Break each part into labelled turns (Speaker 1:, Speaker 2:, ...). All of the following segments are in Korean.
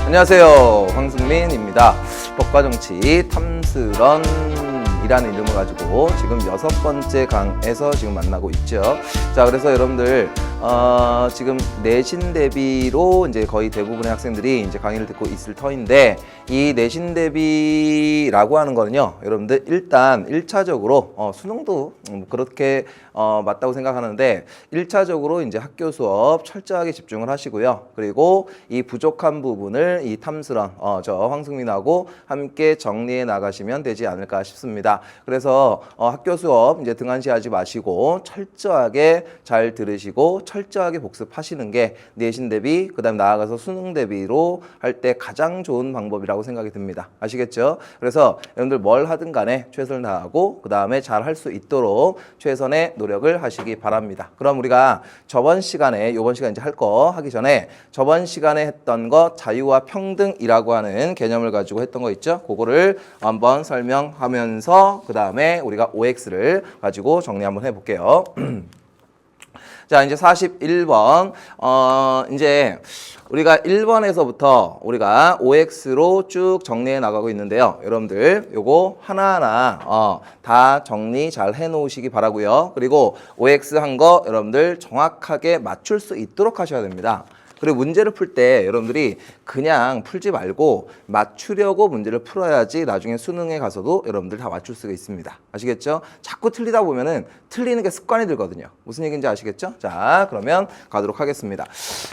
Speaker 1: 안녕하세요, 황승민입니다. 법과 정치 탐스런이라는 이름을 가지고 지금 6번째 강에서 지금 만나고 있죠. 자, 그래서 여러분들 지금 내신 대비로 이제 거의 대부분의 학생들이 이제 강의를 듣고 있을 터인데, 이 내신 대비라고 하는 거는요, 여러분들 일단 1차적으로 수능도 그렇게 맞다고 생각하는데, 1차적으로 이제 학교 수업 철저하게 집중을 하시고요. 그리고 이 부족한 부분을 이 탐스런 저 황승민하고 함께 정리해 나가시면 되지 않을까 싶습니다. 그래서 학교 수업 이제 등한시하지 마시고 철저하게 잘 들으시고 철저하게 복습하시는 게 내신 대비, 그다음 나아가서 수능 대비로 할 때 가장 좋은 방법이라고 생각이 듭니다. 아시겠죠? 그래서 여러분들 뭘 하든 간에 최선을 다하고 그다음에 잘 할 수 있도록 최선의 노력을 하시기 바랍니다. 그럼 우리가 저번 시간에, 요번 시간 이제 할 거 하기 전에 저번 시간에 했던 거 자유와 평등이라고 하는 개념을 가지고 했던 거 있죠? 그거를 한번 설명하면서 그다음에 우리가 OX를 가지고 정리 한번 해볼게요. 자, 이제 41번. 이제 우리가 1번에서부터 우리가 OX로 쭉 정리해 나가고 있는데요. 여러분들 요거 하나하나 다 정리 잘 해 놓으시기 바라고요. 그리고 OX 한 거 여러분들 정확하게 맞출 수 있도록 하셔야 됩니다. 그리고 문제를 풀 때 여러분들이 그냥 풀지 말고 맞추려고 문제를 풀어야지 나중에 수능에 가서도 여러분들 다 맞출 수가 있습니다. 아시겠죠? 자꾸 틀리다 보면은 틀리는 게 습관이 들거든요. 무슨 얘기인지 아시겠죠? 자, 그러면 가도록 하겠습니다.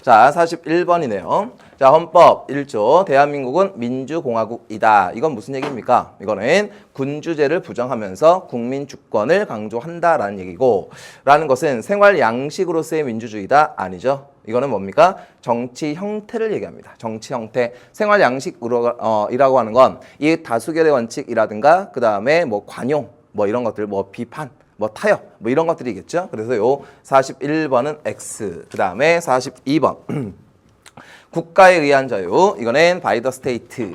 Speaker 1: 자, 41번이네요. 자, 헌법 1조 대한민국은 민주공화국이다. 이건 무슨 얘기입니까? 이거는 군주제를 부정하면서 국민 주권을 강조한다라는 얘기고, 라는 것은 생활 양식으로서의 민주주의다? 아니죠. 이거는 뭡니까? 정치 형태를 얘기합니다. 정치 형태. 생활 양식이라고 하는 건 이 다수결의 원칙이라든가 그 다음에 뭐 관용 뭐 이런 것들, 뭐 비판, 뭐 타협 뭐 이런 것들이겠죠. 그래서 요 41번은 X. 그 다음에 42번. 국가에 의한 자유, 이거는 by the state.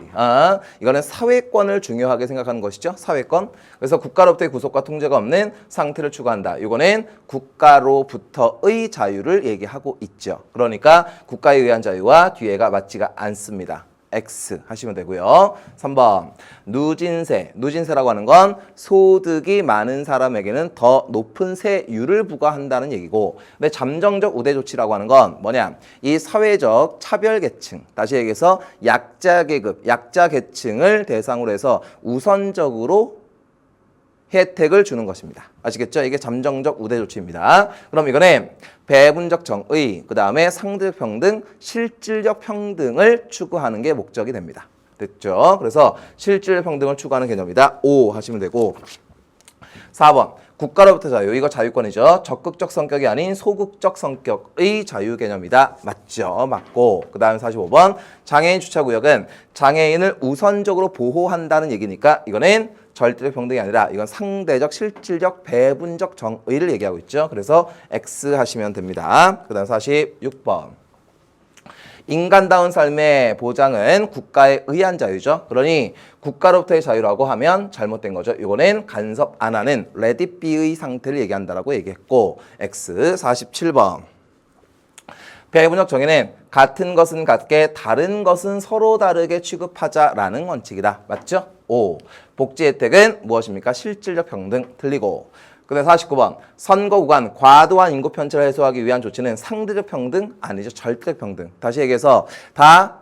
Speaker 1: 이거는 사회권을 중요하게 생각하는 것이죠. 사회권. 그래서 국가로부터의 구속과 통제가 없는 상태를 추구한다. 이거는 국가로부터의 자유를 얘기하고 있죠. 그러니까 국가에 의한 자유와 뒤에가 맞지가 않습니다. X 하시면 되고요. 3번 누진세. 누진세라고 하는 건 소득이 많은 사람에게는 더 높은 세율을 부과한다는 얘기고, 근데 잠정적 우대 조치라고 하는 건 뭐냐? 이 사회적 차별 계층, 다시 얘기해서 약자 계급, 약자 계층을 대상으로 해서 우선적으로 혜택을 주는 것입니다. 아시겠죠? 이게 잠정적 우대 조치입니다. 그럼 이거는 배분적 정의, 그 다음에 상대적 평등, 실질적 평등을 추구하는 게 목적이 됩니다. 됐죠? 그래서 실질적 평등을 추구하는 개념이다. O 하시면 되고, 4번 국가로부터 자유, 이거 자유권이죠. 적극적 성격이 아닌 소극적 성격의 자유 개념이다. 맞죠? 맞고, 그 다음 45번 장애인 주차구역은 장애인을 우선적으로 보호한다는 얘기니까 이거는 절대적 평등이 아니라 이건 상대적, 실질적, 배분적 정의를 얘기하고 있죠. 그래서 X 하시면 됩니다. 그 다음 46번. 인간다운 삶의 보장은 국가에 의한 자유죠. 그러니 국가로부터의 자유라고 하면 잘못된 거죠. 이거는 간섭 안 하는 let it be의 상태를 얘기한다라고 얘기했고, X 47번. 배분적 정의는 같은 것은 같게 다른 것은 서로 다르게 취급하자라는 원칙이다. 맞죠? O. 복지 혜택은 무엇입니까? 실질적 평등. 틀리고. 그다음 49번. 선거 구간 과도한 인구 편차를 해소하기 위한 조치는 상대적 평등? 아니죠. 절대적 평등. 다시 얘기해서 다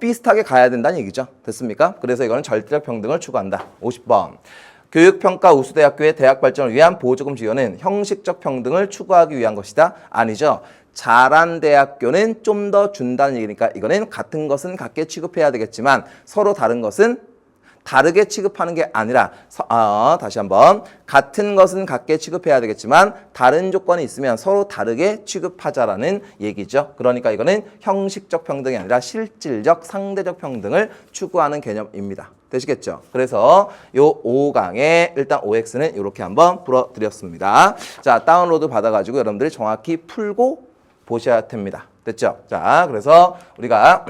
Speaker 1: 비슷하게 가야 된다는 얘기죠. 됐습니까? 그래서 이거는 절대적 평등을 추구한다. 50번. 교육평가 우수대학교의 대학 발전을 위한 보조금 지원은 형식적 평등을 추구하기 위한 것이다? 아니죠. 잘한 대학교는 좀 더 준다는 얘기니까 이거는 같은 것은 같게 취급해야 되겠지만 서로 다른 것은 다르게 취급하는 게 아니라, 다시 한번, 같은 것은 같게 취급해야 되겠지만 다른 조건이 있으면 서로 다르게 취급하자라는 얘기죠. 그러니까 이거는 형식적 평등이 아니라 실질적 상대적 평등을 추구하는 개념입니다. 되시겠죠? 그래서 요 5강에 일단 OX는 이렇게 한번 풀어드렸습니다. 자, 다운로드 받아가지고 여러분들이 정확히 풀고 보셔야 됩니다. 됐죠? 자, 그래서 우리가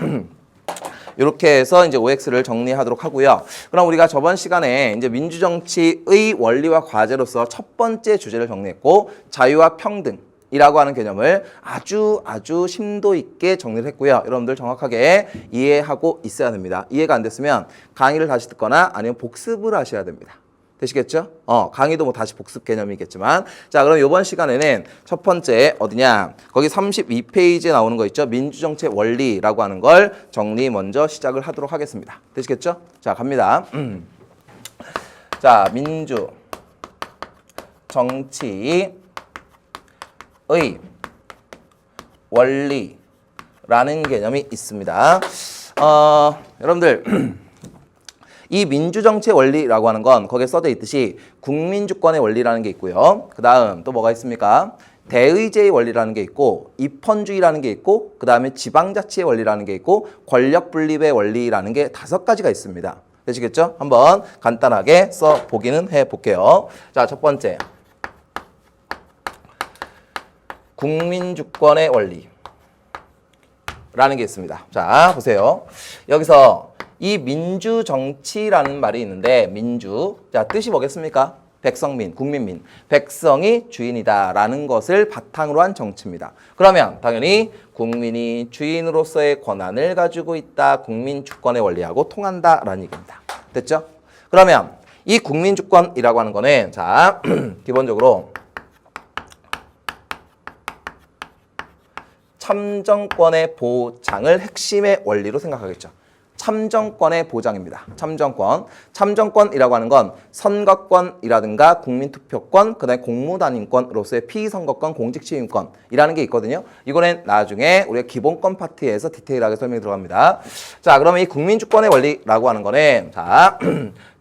Speaker 1: 이렇게 해서 이제 OX를 정리하도록 하고요. 그럼 우리가 저번 시간에 이제 민주정치의 원리와 과제로서 첫 번째 주제를 정리했고, 자유와 평등, 이라고 하는 개념을 아주 심도 있게 정리를 했고요. 여러분들 정확하게 이해하고 있어야 됩니다. 이해가 안 됐으면 강의를 다시 듣거나 아니면 복습을 하셔야 됩니다. 되시겠죠? 강의도 뭐 다시 복습 개념이겠지만. 자, 그럼 이번 시간에는 첫 번째 어디냐? 거기 32페이지에 나오는 거 있죠? 민주정치의 원리라고 하는 걸 정리 먼저 시작을 하도록 하겠습니다. 되시겠죠? 자, 갑니다. 자, 민주 정치의 원리라는 개념이 있습니다. 여러분들 이 민주정치의 원리라고 하는 건 거기에 써져 있듯이 국민주권의 원리라는 게 있고요. 그 다음 또 뭐가 있습니까? 대의제의 원리라는 게 있고 입헌주의라는 게 있고 그 다음에 지방자치의 원리라는 게 있고 권력분립의 원리라는 게 5가지가 있습니다. 되시겠죠? 한번 간단하게 써보기는 해볼게요. 자, 첫 번째 국민주권의 원리라는 게 있습니다. 자, 보세요. 여기서 이 민주정치라는 말이 있는데 민주, 자 뜻이 뭐겠습니까? 백성민, 국민민, 백성이 주인이다라는 것을 바탕으로 한 정치입니다. 그러면 당연히 국민이 주인으로서의 권한을 가지고 있다, 국민주권의 원리하고 통한다라는 얘기입니다. 됐죠? 그러면 이 국민주권이라고 하는 거는 자 기본적으로 참정권의 보장을 핵심의 원리로 생각하겠죠. 참정권의 보장입니다. 참정권. 참정권이라고 하는 건 선거권이라든가 국민투표권, 그 다음에 공무단임권으로서의 피선거권, 공직시민권이라는 게 있거든요. 이거는 나중에 우리가 기본권 파트에서 디테일하게 설명이 들어갑니다. 자, 그러면 이 국민주권의 원리라고 하는 거는 자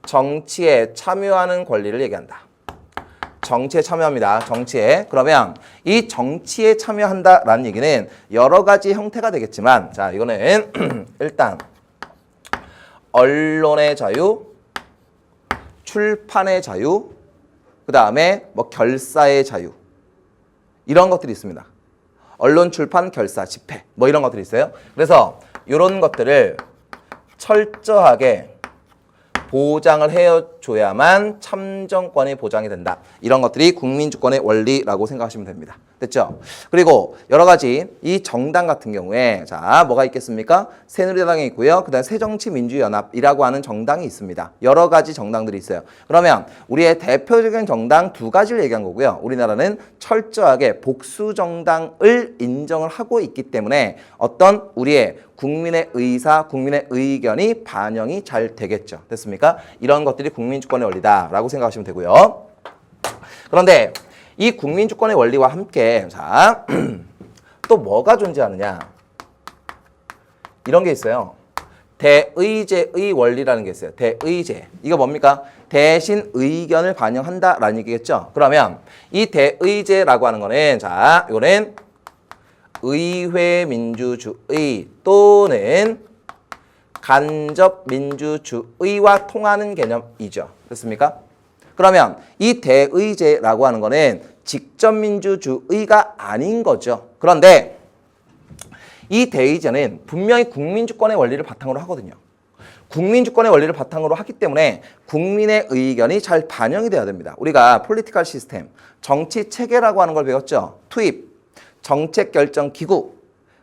Speaker 1: 정치에 참여하는 권리를 얘기한다. 정치에 참여합니다. 정치에. 그러면 이 정치에 참여한다라는 얘기는 여러 가지 형태가 되겠지만 자 이거는 일단 언론의 자유, 출판의 자유, 그 다음에 뭐 결사의 자유 이런 것들이 있습니다. 언론, 출판, 결사, 집회 뭐 이런 것들이 있어요. 그래서 이런 것들을 철저하게 보장을 해줘야만 참정권이 보장이 된다. 이런 것들이 국민주권의 원리라고 생각하시면 됩니다. 됐죠? 그리고 여러 가지 이 정당 같은 경우에 자 뭐가 있겠습니까? 새누리당이 있고요. 그다음에 새정치민주연합이라고 하는 정당이 있습니다. 여러 가지 정당들이 있어요. 그러면 우리의 대표적인 정당 2가지를 얘기한 거고요. 우리나라는 철저하게 복수 정당을 인정을 하고 있기 때문에 어떤 우리의 국민의 의사, 국민의 의견이 반영이 잘 되겠죠. 됐습니까? 이런 것들이 국민주권의 원리다라고 생각하시면 되고요. 그런데 이 국민주권의 원리와 함께 자, 또 뭐가 존재하느냐? 이런 게 있어요. 대의제의 원리라는 게 있어요. 대의제. 이거 뭡니까? 대신 의견을 반영한다라는 얘기겠죠. 그러면 이 대의제라고 하는 거는 자, 이거는 의회민주주의 또는 간접민주주의와 통하는 개념이죠. 됐습니까? 그러면 이 대의제라고 하는 거는 직접민주주의가 아닌 거죠. 그런데 이 대의제는 분명히 국민주권의 원리를 바탕으로 하거든요. 국민주권의 원리를 바탕으로 하기 때문에 국민의 의견이 잘 반영이 돼야 됩니다. 우리가 폴리티컬 시스템, 정치 체계라고 하는 걸 배웠죠. 투입, 정책 결정 기구,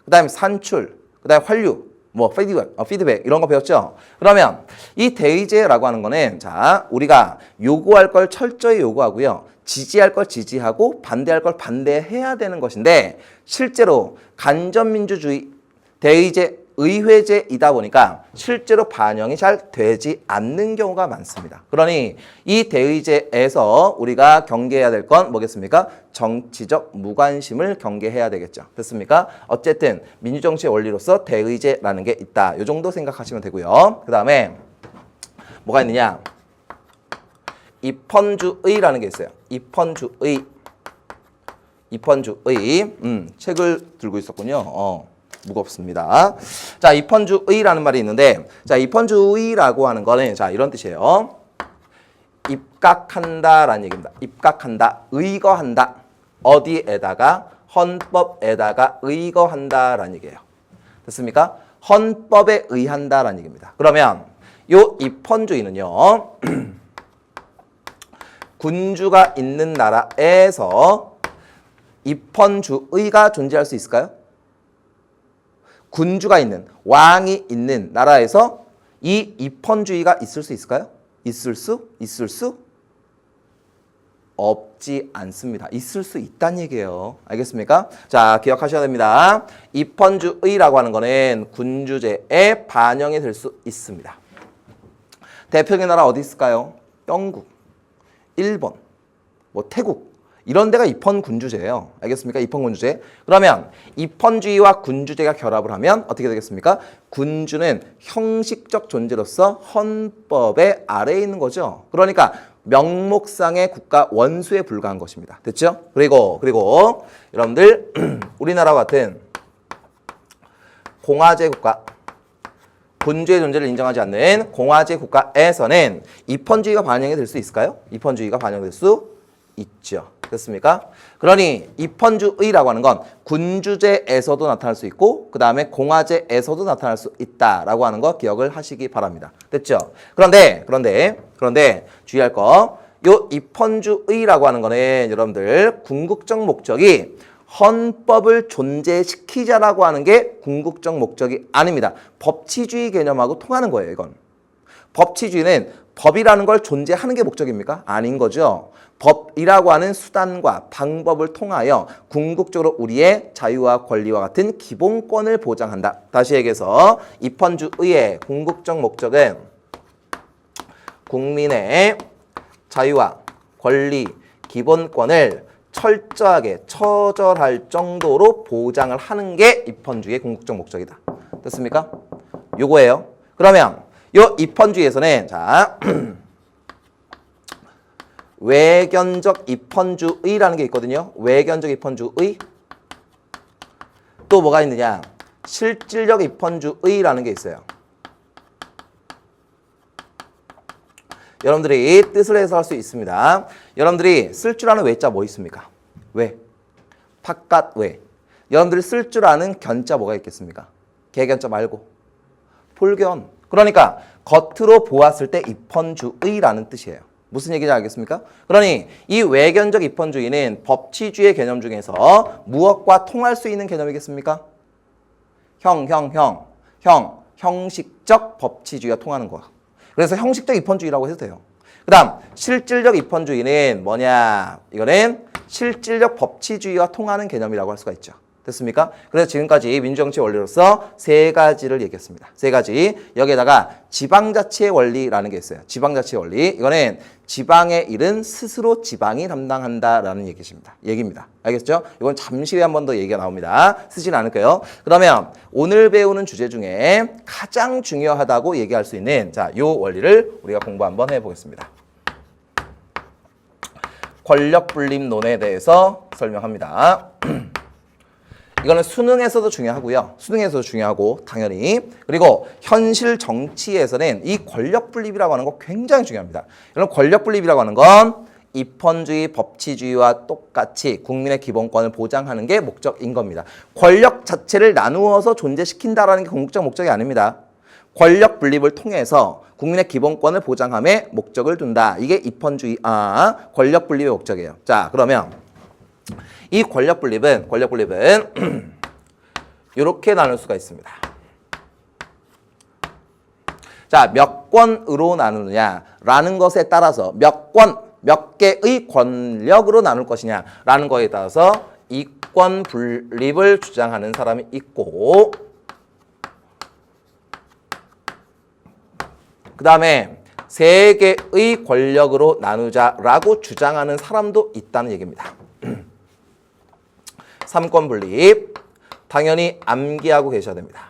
Speaker 1: 그 다음에 산출, 그 다음에 환류, 뭐 피드백 이런 거 배웠죠. 그러면 이 대의제라고 하는 거는 자 우리가 요구할 걸 철저히 요구하고요. 지지할 걸 지지하고 반대할 걸 반대해야 되는 것인데 실제로 간접민주주의 대의제 의회제이다 보니까 실제로 반영이 잘 되지 않는 경우가 많습니다. 그러니 이 대의제에서 우리가 경계해야 될 건 뭐겠습니까? 정치적 무관심을 경계해야 되겠죠. 됐습니까? 어쨌든 민주정치의 원리로서 대의제라는 게 있다. 이 정도 생각하시면 되고요. 그 다음에 뭐가 있느냐? 입헌주의라는 게 있어요. 입헌주의. 책을 들고 있었군요. 무겁습니다. 자, 입헌주의라는 말이 있는데, 자, 입헌주의라고 하는 거는 자, 이런 뜻이에요. 입각한다라는 얘기입니다. 입각한다, 의거한다. 어디에다가? 헌법에다가 의거한다라는 얘기예요. 됐습니까? 헌법에 의한다라는 얘기입니다. 그러면 요 입헌주의는요. 군주가 있는 나라에서 입헌주의가 존재할 수 있을까요? 군주가 있는, 왕이 있는 나라에서 이 입헌주의가 있을 수 있을까요? 있을 수 없지 않습니다. 있을 수 있다는 얘기예요. 알겠습니까? 자, 기억하셔야 됩니다. 입헌주의라고 하는 거는 군주제에 반영이 될 수 있습니다. 대표적인 나라 어디 있을까요? 영국, 일본, 뭐 태국 이런 데가 입헌군주제예요. 알겠습니까? 입헌군주제. 그러면 입헌주의와 군주제가 결합을 하면 어떻게 되겠습니까? 군주는 형식적 존재로서 헌법의 아래에 있는 거죠. 그러니까 명목상의 국가 원수에 불과한 것입니다. 됐죠? 그리고 여러분들 우리나라와 같은 공화제 국가, 군주의 존재를 인정하지 않는 공화제 국가에서는 입헌주의가 반영이 될 수 있을까요? 입헌주의가 반영될 수 있죠. 됐습니까? 그러니 입헌주의라고 하는 건 군주제에서도 나타날 수 있고 그 다음에 공화제에서도 나타날 수 있다라고 하는 거 기억을 하시기 바랍니다. 됐죠? 그런데 주의할 거, 요 입헌주의라고 하는 거는 여러분들 궁극적 목적이 헌법을 존재시키자라고 하는 게 궁극적 목적이 아닙니다. 법치주의 개념하고 통하는 거예요, 이건. 법치주의는 법이라는 걸 존재하는 게 목적입니까? 아닌 거죠. 법이라고 하는 수단과 방법을 통하여 궁극적으로 우리의 자유와 권리와 같은 기본권을 보장한다. 다시 얘기해서 입헌주의의 궁극적 목적은 국민의 자유와 권리, 기본권을 철저하게 처절할 정도로 보장을 하는 게 입헌주의의 궁극적 목적이다. 됐습니까? 요거예요. 그러면 요 입헌주의에서는 자 외견적 입헌주의라는 게 있거든요. 외견적 입헌주의. 또 뭐가 있느냐? 실질적 입헌주의라는 게 있어요. 여러분들이 뜻을 해석할 수 있습니다. 여러분들이 쓸 줄 아는 외자 뭐 있습니까? 외. 바깥 외. 여러분들이 쓸 줄 아는 견자 뭐가 있겠습니까? 개견자 말고. 볼견. 그러니까 겉으로 보았을 때 입헌주의라는 뜻이에요. 무슨 얘기인지 알겠습니까? 그러니 이 외견적 입헌주의는 법치주의 개념 중에서 무엇과 통할 수 있는 개념이겠습니까? 형식적 법치주의와 통하는 거. 그래서 형식적 입헌주의라고 해도 돼요. 그 다음 실질적 입헌주의는 뭐냐? 이거는 실질적 법치주의와 통하는 개념이라고 할 수가 있죠. 됐습니까? 그래서 지금까지 민주정치 원리로서 세 가지를 얘기했습니다. 세 가지. 여기에다가 지방자치의 원리라는 게 있어요. 지방자치의 원리. 이거는 지방의 일은 스스로 지방이 담당한다라는 얘기입니다. 알겠죠? 이건 잠시 후에 한 번 더 얘기가 나옵니다. 쓰지는 않을 거예요. 그러면 오늘 배우는 주제 중에 가장 중요하다고 얘기할 수 있는 자, 요 원리를 우리가 공부 한번 해보겠습니다. 권력분립론에 대해서 설명합니다. 이거는 수능에서도 중요하고요. 수능에서도 중요하고 당연히. 그리고 현실 정치에서는 이 권력분립이라고 하는 거 굉장히 중요합니다. 여러분 권력분립이라고 하는 건 입헌주의, 법치주의와 똑같이 국민의 기본권을 보장하는 게 목적인 겁니다. 권력 자체를 나누어서 존재시킨다라는 게 궁극적 목적이 아닙니다. 권력 분립을 통해서 국민의 기본권을 보장함에 목적을 둔다. 이게 입헌주의, 권력 분립의 목적이에요. 자, 그러면 이 권력 분립은 이렇게 나눌 수가 있습니다. 자, 몇 권으로 나누느냐라는 것에 따라서 몇 개의 권력으로 나눌 것이냐라는 거에 따라서 이권 분립을 주장하는 사람이 있고, 그 다음에 세 개의 권력으로 나누자라고 주장하는 사람도 있다는 얘기입니다. 삼권 분립 당연히 암기하고 계셔야 됩니다.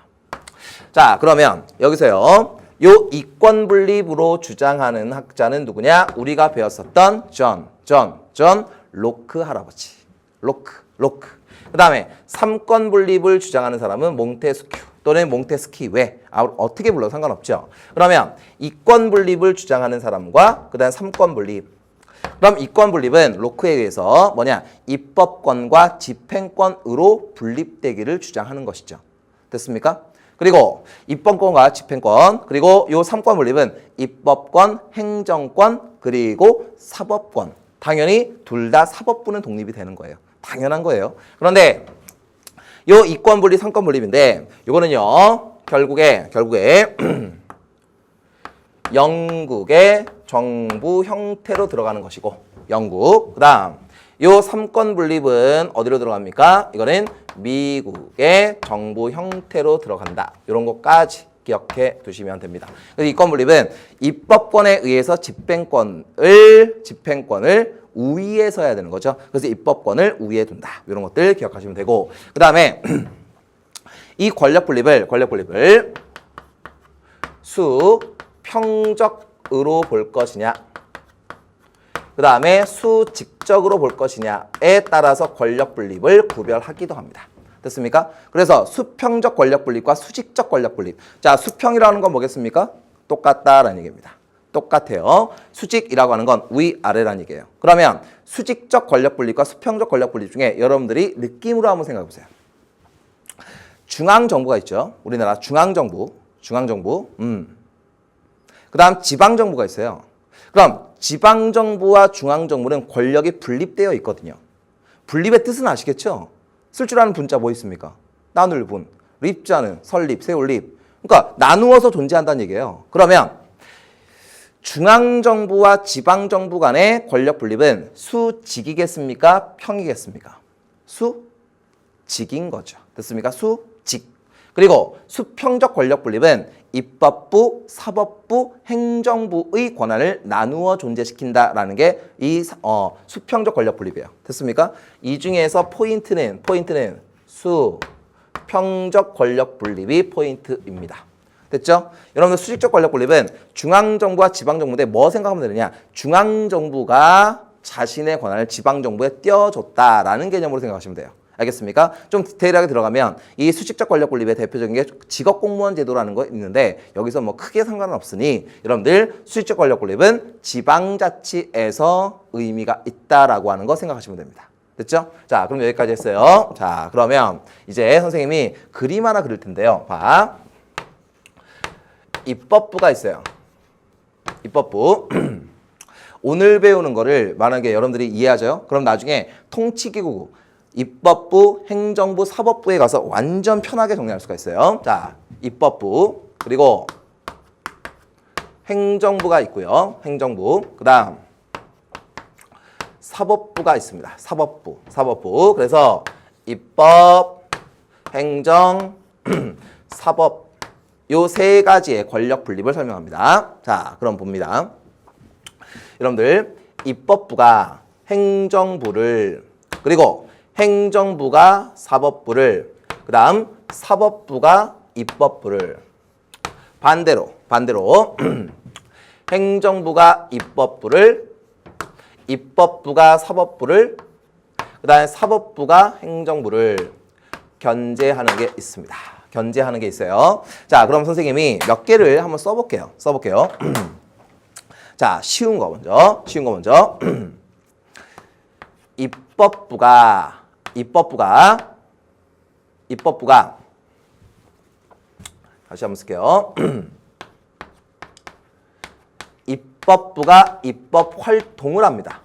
Speaker 1: 자, 그러면 여기서요. 요 이권 분립으로 주장하는 학자는 누구냐? 우리가 배웠었던 존 로크 할아버지. 로크. 그 다음에 삼권 분립을 주장하는 사람은 몽테스큐 또는 몽테스키 외. 어떻게 불러도 상관없죠. 그러면 이권 분립을 주장하는 사람과 그 다음 삼권 분립. 그럼 이권 분립은 로크에 의해서 뭐냐? 입법권과 집행권으로 분립되기를 주장하는 것이죠. 됐습니까? 그리고 입법권과 집행권, 그리고 요 삼권 분립은 입법권, 행정권, 그리고 사법권. 당연히 둘 다 사법부는 독립이 되는 거예요. 당연한 거예요. 그런데 요 이권 분립, 상권 분립인데 요거는요. 결국에 영국의 정부 형태로 들어가는 것이고 영국. 그다음 요 3권 분립은 어디로 들어갑니까? 이거는 미국의 정부 형태로 들어간다. 이런 것까지 기억해 두시면 됩니다. 그래서 이권 분립은 입법권에 의해서 집행권을 우위에 서야 되는 거죠. 그래서 입법권을 우위에 둔다. 이런 것들 기억하시면 되고 그 다음에 이 권력 분립을 수평적으로 볼 것이냐 그 다음에 수직적으로 볼 것이냐에 따라서 권력 분립을 구별하기도 합니다. 됐습니까? 그래서 수평적 권력 분립과 수직적 권력 분립. 자, 수평이라는 건 뭐겠습니까? 똑같다라는 얘기입니다. 똑같아요. 수직이라고 하는 건 위아래라는 얘기예요. 그러면 수직적 권력 분립과 수평적 권력 분립 중에 여러분들이 느낌으로 한번 생각해 보세요. 중앙정부가 있죠. 우리나라 중앙정부. 그 다음 지방정부가 있어요. 그럼 지방정부와 중앙정부는 권력이 분립되어 있거든요. 분립의 뜻은 아시겠죠? 쓸 줄 아는 분자 뭐 있습니까? 나눌 분, 립자는 설립, 세울립. 그러니까 나누어서 존재한다는 얘기예요. 그러면 중앙정부와 지방정부 간의 권력 분립은 수직이겠습니까? 평이겠습니까? 수직인 거죠. 됐습니까? 수직. 그리고 수평적 권력 분립은 입법부, 사법부, 행정부의 권한을 나누어 존재시킨다라는 게 이 수평적 권력 분립이에요. 됐습니까? 이 중에서 포인트는 수평적 권력 분립이 포인트입니다. 됐죠? 여러분들 수직적 권력 분립은 중앙정부와 지방정부인데 뭐 생각하면 되느냐? 중앙정부가 자신의 권한을 지방정부에 띄워줬다라는 개념으로 생각하시면 돼요. 알겠습니까? 좀 디테일하게 들어가면 이 수직적 권력 분립의 대표적인 게 직업공무원 제도라는 거 있는데 여기서 뭐 크게 상관은 없으니 여러분들 수직적 권력 분립은 지방자치에서 의미가 있다라고 하는 거 생각하시면 됩니다. 됐죠? 자, 그럼 여기까지 했어요. 자, 그러면 이제 선생님이 그림 하나 그릴 텐데요. 봐. 입법부가 있어요. 입법부. 오늘 배우는 거를 만약에 여러분들이 이해하죠? 그럼 나중에 통치기구 입법부, 행정부, 사법부에 가서 완전 편하게 정리할 수가 있어요. 자, 입법부, 그리고 행정부가 있고요. 행정부. 그 다음 사법부가 있습니다. 사법부. 그래서 입법, 행정, 사법 요 세 가지의 권력 분립을 설명합니다. 자, 그럼 봅니다. 여러분들 입법부가 행정부를 그리고 행정부가 사법부를 그 다음 사법부가 입법부를 반대로 행정부가 입법부를 입법부가 사법부를 그 다음에 사법부가 행정부를 견제하는 게 있습니다. 견제하는 게 있어요. 자, 그럼 선생님이 몇 개를 한번 써볼게요. 자, 쉬운 거 먼저. 입법부가 다시 한번 쓸게요. 입법부가 입법 활동을 합니다.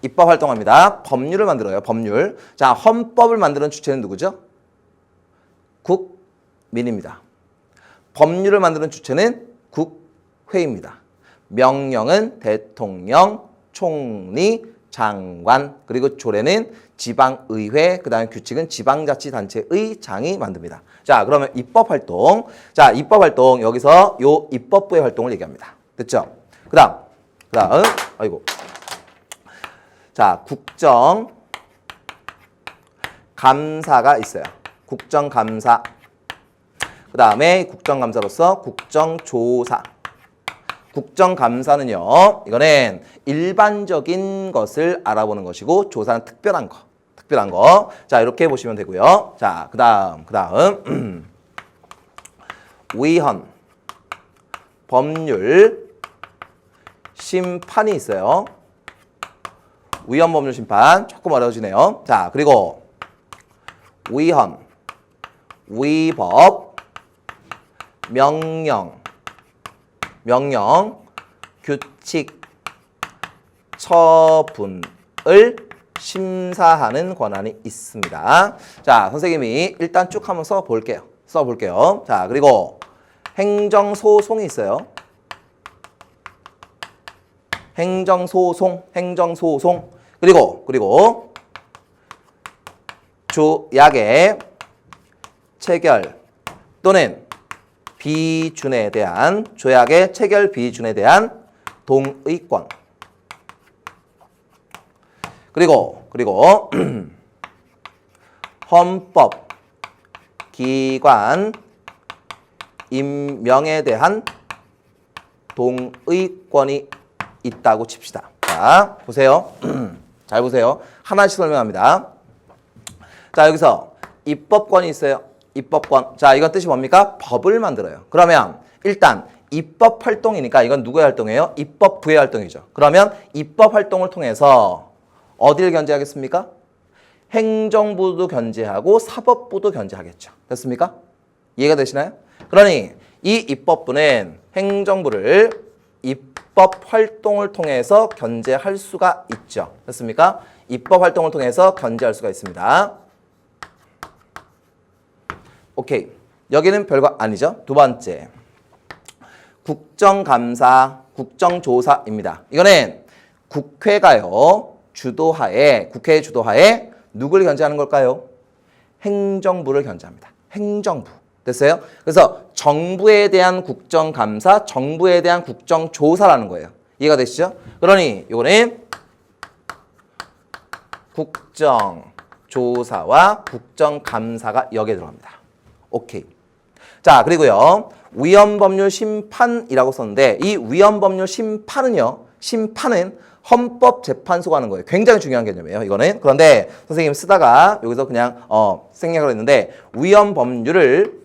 Speaker 1: 입법 활동합니다. 법률을 만들어요. 법률. 자, 헌법을 만드는 주체는 누구죠? 국민입니다. 법률을 만드는 주체는 국회입니다. 명령은 대통령, 총리, 장관, 그리고 조례는 지방의회, 그 다음에 규칙은 지방자치단체의 장이 만듭니다. 자, 그러면 입법활동. 자, 입법활동. 여기서 요 입법부의 활동을 얘기합니다. 됐죠? 그 다음. 자, 국정감사가 있어요. 국정감사. 그 다음에 국정감사로서 국정조사. 국정감사는요, 이거는 일반적인 것을 알아보는 것이고, 조사는 특별한 거. 자, 이렇게 보시면 되고요. 자, 그 다음. 위헌, 법률, 심판이 있어요. 위헌, 법률, 심판. 조금 어려워지네요. 자, 그리고 위헌, 위법, 명령, 규칙, 처분을 심사하는 권한이 있습니다. 자, 선생님이 일단 쭉 한번 써볼게요. 자, 그리고 행정소송이 있어요. 행정소송. 그리고 조약의 체결 또는 비준에 대한 조약의 체결 비준에 대한 동의권. 그리고 헌법 기관 임명에 대한 동의권이 있다고 칩시다. 자, 보세요. 잘 보세요. 하나씩 설명합니다. 자, 여기서 입법권이 있어요. 입법권. 자, 이건 뜻이 뭡니까? 법을 만들어요. 그러면 일단 입법 활동이니까 이건 누구의 활동이에요? 입법부의 활동이죠. 그러면 입법 활동을 통해서 어디를 견제하겠습니까? 행정부도 견제하고 사법부도 견제하겠죠. 됐습니까? 이해가 되시나요? 그러니 이 입법부는 행정부를 입법 활동을 통해서 견제할 수가 있죠. 됐습니까? 입법 활동을 통해서 견제할 수가 있습니다. 오케이. 여기는 별거 아니죠. 두 번째. 국정감사, 국정조사입니다. 이거는 국회가요. 국회의 주도하에 누구를 견제하는 걸까요? 행정부를 견제합니다. 행정부. 됐어요? 그래서 정부에 대한 국정감사, 정부에 대한 국정조사라는 거예요. 이해가 되시죠? 그러니 이거는 국정조사와 국정감사가 여기에 들어갑니다. 오케이. 자, 그리고요. 위헌법률 심판이라고 썼는데 이 위헌법률 심판은 헌법재판소가 하는 거예요. 굉장히 중요한 개념이에요. 이거는. 그런데 선생님 쓰다가 여기서 그냥 생략을 했는데 위헌법률을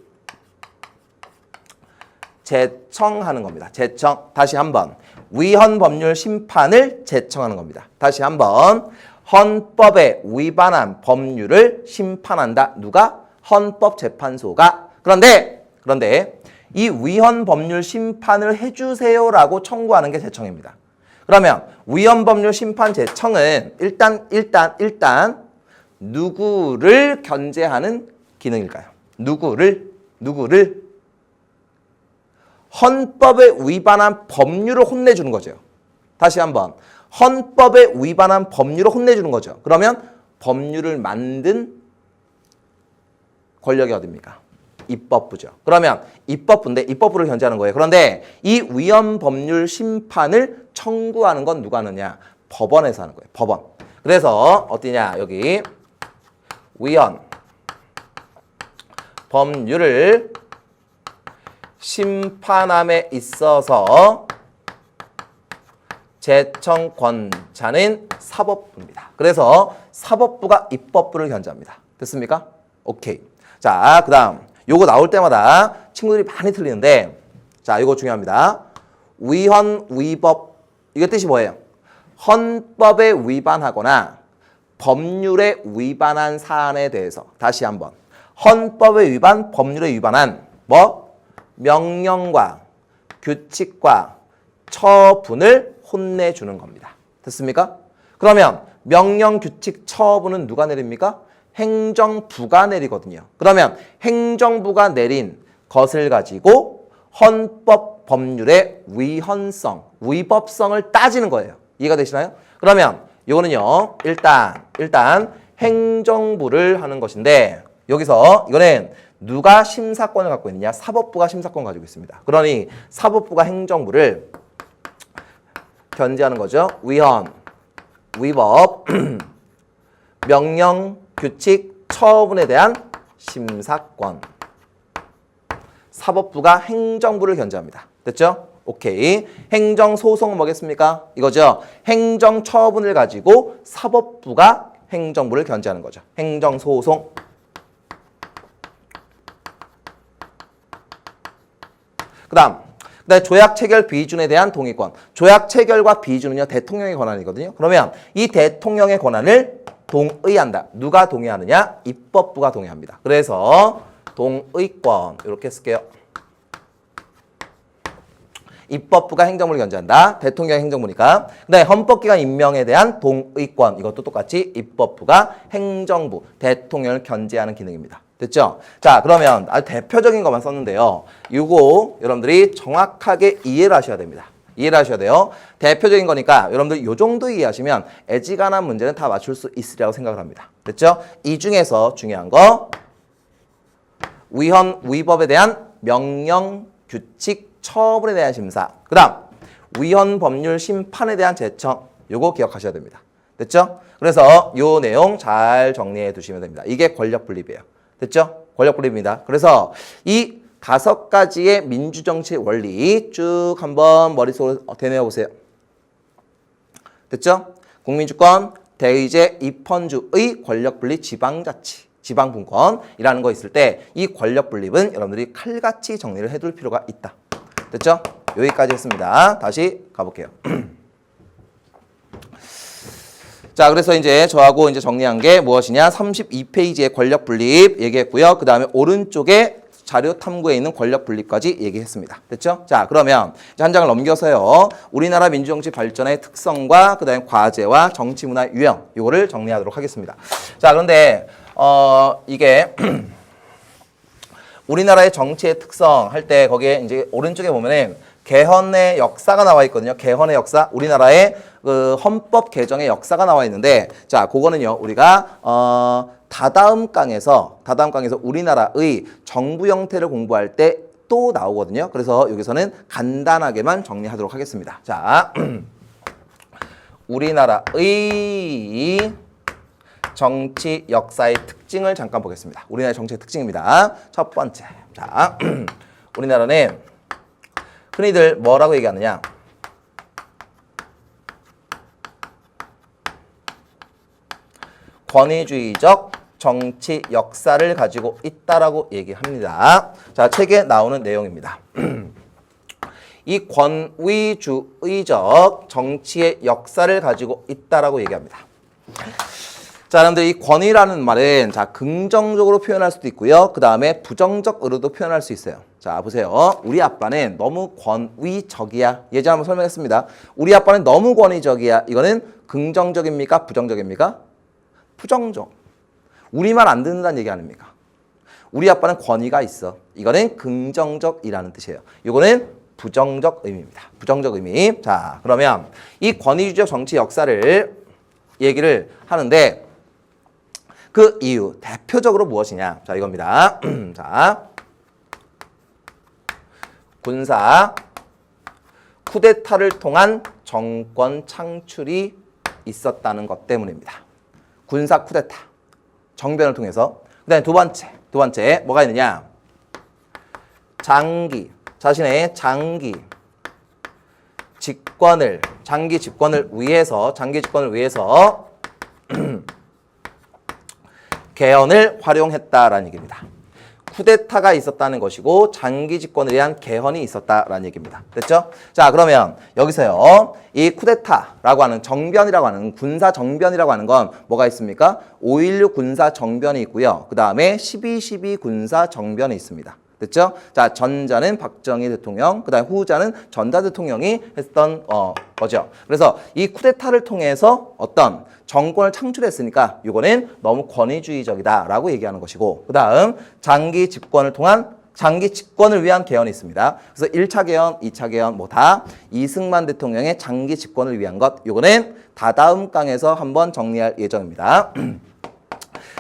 Speaker 1: 제청하는 겁니다. 제청. 다시 한번. 위헌법률 심판을 제청하는 겁니다. 다시 한번. 헌법에 위반한 법률을 심판한다. 누가? 헌법재판소가. 그런데 이 위헌법률 심판을 해주세요라고 청구하는 게 제청입니다. 그러면 위헌법률 심판 제청은 일단 누구를 견제하는 기능일까요? 누구를 헌법에 위반한 법률을 혼내주는 거죠. 다시 한번 헌법에 위반한 법률을 혼내주는 거죠. 그러면 법률을 만든 권력이 어딥니까? 입법부죠. 그러면 입법부인데 입법부를 견제하는 거예요. 그런데 이 위헌법률 심판을 청구하는 건 누가 하느냐? 법원에서 하는 거예요. 법원. 그래서 어디냐? 여기 위헌법률을 심판함에 있어서 제청권자는 사법부입니다. 그래서 사법부가 입법부를 견제합니다. 됐습니까? 오케이. 자, 그 다음 요거 나올 때마다 친구들이 많이 틀리는데 자, 이거 중요합니다. 위헌, 위법 이게 뜻이 뭐예요? 헌법에 위반하거나 법률에 위반한 사안에 대해서 다시 한번 헌법에 위반, 법률에 위반한 명령과 규칙과 처분을 혼내주는 겁니다. 됐습니까? 그러면 명령, 규칙, 처분은 누가 내립니까? 행정부가 내리거든요. 그러면 행정부가 내린 것을 가지고 헌법 법률의 위헌성, 위법성을 따지는 거예요. 이해가 되시나요? 그러면 이거는요. 일단 행정부를 하는 것인데 여기서 이거는 누가 심사권을 갖고 있느냐? 사법부가 심사권 가지고 있습니다. 그러니 사법부가 행정부를 견제하는 거죠. 위헌, 위법, 명령, 규칙, 처분에 대한 심사권. 사법부가 행정부를 견제합니다. 됐죠? 오케이. 행정소송은 뭐겠습니까? 이거죠. 행정처분을 가지고 사법부가 행정부를 견제하는 거죠. 행정소송. 그다음 조약 체결 비준에 대한 동의권. 조약 체결과 비준은요. 대통령의 권한이거든요. 그러면 이 대통령의 권한을 동의한다. 누가 동의하느냐? 입법부가 동의합니다. 그래서 동의권 이렇게 쓸게요. 입법부가 행정부를 견제한다. 대통령이 행정부니까. 그다음에 헌법기관 임명에 대한 동의권. 이것도 똑같이 입법부가 행정부, 대통령을 견제하는 기능입니다. 됐죠? 자, 그러면 아주 대표적인 것만 썼는데요. 이거 여러분들이 정확하게 이해를 하셔야 됩니다. 이해를 하셔야 돼요. 대표적인 거니까 여러분들 이 정도 이해하시면 애지간한 문제는 다 맞출 수 있으리라고 생각을 합니다. 됐죠? 이 중에서 중요한 거 위헌, 위법에 대한 명령, 규칙, 처분에 대한 심사. 그 다음 위헌 법률 심판에 대한 제청. 요거 기억하셔야 됩니다. 됐죠? 그래서 요 내용 잘 정리해 두시면 됩니다. 이게 권력 분립이에요. 됐죠? 권력 분립입니다. 그래서 이 5가지의 민주정치 원리 쭉 한번 머릿속으로 되뇌어 보세요. 됐죠? 국민주권, 대의제, 입헌주의 권력분립 지방자치, 지방분권이라는 거 있을 때 이 권력분립은 여러분들이 칼같이 정리를 해둘 필요가 있다. 됐죠? 여기까지 했습니다. 다시 가볼게요. 자, 그래서 이제 저하고 이제 정리한 게 무엇이냐? 32페이지의 권력 분립 얘기했고요. 그 다음에 오른쪽에 자료 탐구에 있는 권력 분립까지 얘기했습니다. 됐죠? 자, 그러면 이제 한 장을 넘겨서요. 우리나라 민주정치 발전의 특성과 그 다음에 과제와 정치 문화 유형 이거를 정리하도록 하겠습니다. 자, 그런데 이게 우리나라의 정치의 특성 할 때 거기에 이제 오른쪽에 보면은 개헌의 역사가 나와 있거든요. 개헌의 역사, 우리나라의 그 헌법 개정의 역사가 나와 있는데, 자, 그거는요 우리가 다다음 강에서 우리나라의 정부 형태를 공부할 때 또 나오거든요. 그래서 여기서는 간단하게만 정리하도록 하겠습니다. 자, 우리나라의 정치 역사의 특징을 잠깐 보겠습니다. 우리나라의 정치의 특징입니다. 첫 번째, 자, 우리나라는 흔히들 뭐라고 얘기하느냐? 권위주의적 정치 역사를 가지고 있다라고 얘기합니다. 자, 책에 나오는 내용입니다. 이 권위주의적 정치의 역사를 가지고 있다라고 얘기합니다. 자, 여러분들 이 권위라는 말은 자, 긍정적으로 표현할 수도 있고요. 그 다음에 부정적으로도 표현할 수 있어요. 자, 보세요. 우리 아빠는 너무 권위적이야. 예전 한번 설명했습니다. 우리 아빠는 너무 권위적이야. 이거는 긍정적입니까? 부정적입니까? 부정적. 우리 말 안 듣는다는 얘기 아닙니까? 우리 아빠는 권위가 있어. 이거는 긍정적이라는 뜻이에요. 이거는 부정적 의미입니다. 부정적 의미. 자, 그러면 이 권위주의적 정치 역사를 얘기를 하는데 그 이유, 대표적으로 무엇이냐? 자, 이겁니다. 자, 군사 쿠데타를 통한 정권 창출이 있었다는 것 때문입니다. 군사 쿠데타, 정변을 통해서. 그 다음에 두 번째 뭐가 있느냐? 자신의 장기 집권을 위해서 개헌을 활용했다라는 얘기입니다. 쿠데타가 있었다는 것이고 장기 집권에 대한 개헌이 있었다라는 얘기입니다. 됐죠? 자, 그러면 여기서요. 이 쿠데타라고 하는 정변이라고 하는 군사 정변이라고 하는 건 뭐가 있습니까? 5.16 군사 정변이 있고요. 그 다음에 12.12 군사 정변이 있습니다. 됐죠? 자, 전자는 박정희 대통령, 그 다음에 후자는 전자 대통령이 했던 거죠. 그래서 이 쿠데타를 통해서 어떤 정권을 창출했으니까 이거는 너무 권위주의적이다라고 얘기하는 것이고, 그 다음 장기 집권을 위한 개헌이 있습니다. 그래서 1차 개헌, 2차 개헌 뭐 다 이승만 대통령의 장기 집권을 위한 것, 이거는 다다음 강에서 한번 정리할 예정입니다.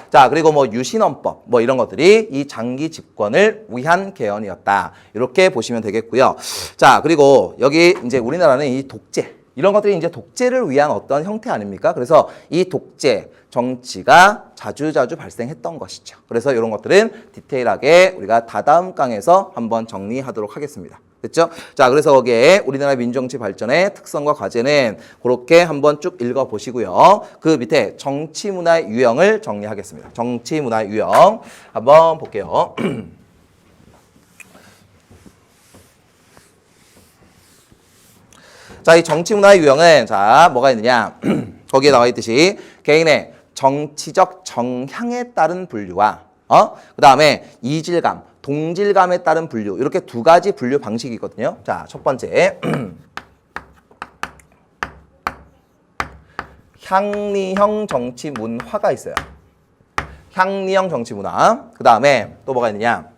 Speaker 1: 자, 그리고 뭐 유신헌법 뭐 이런 것들이 이 장기 집권을 위한 개헌이었다. 이렇게 보시면 되겠고요. 자, 그리고 여기 이제 우리나라는 이 독재, 이런 것들이 이제 독재를 위한 어떤 형태 아닙니까? 그래서 이 독재 정치가 자주자주 발생했던 것이죠. 그래서 이런 것들은 디테일하게 우리가 다다음 강에서 한번 정리하도록 하겠습니다. 됐죠? 자, 그래서 거기에 우리나라 민주정치 발전의 특성과 과제는 그렇게 한번 쭉 읽어보시고요. 그 밑에 정치문화의 유형을 정리하겠습니다. 정치문화의 유형 한번 볼게요. 자, 이 정치문화의 유형은 자, 뭐가 있느냐? 거기에 나와 있듯이 개인의 정치적 정향에 따른 분류와 그 다음에 이질감, 동질감에 따른 분류. 이렇게 두 가지 분류 방식이 있거든요. 자, 첫 번째. 향리형 정치 문화가 있어요. 향리형 정치 문화. 그 다음에 또 뭐가 있느냐?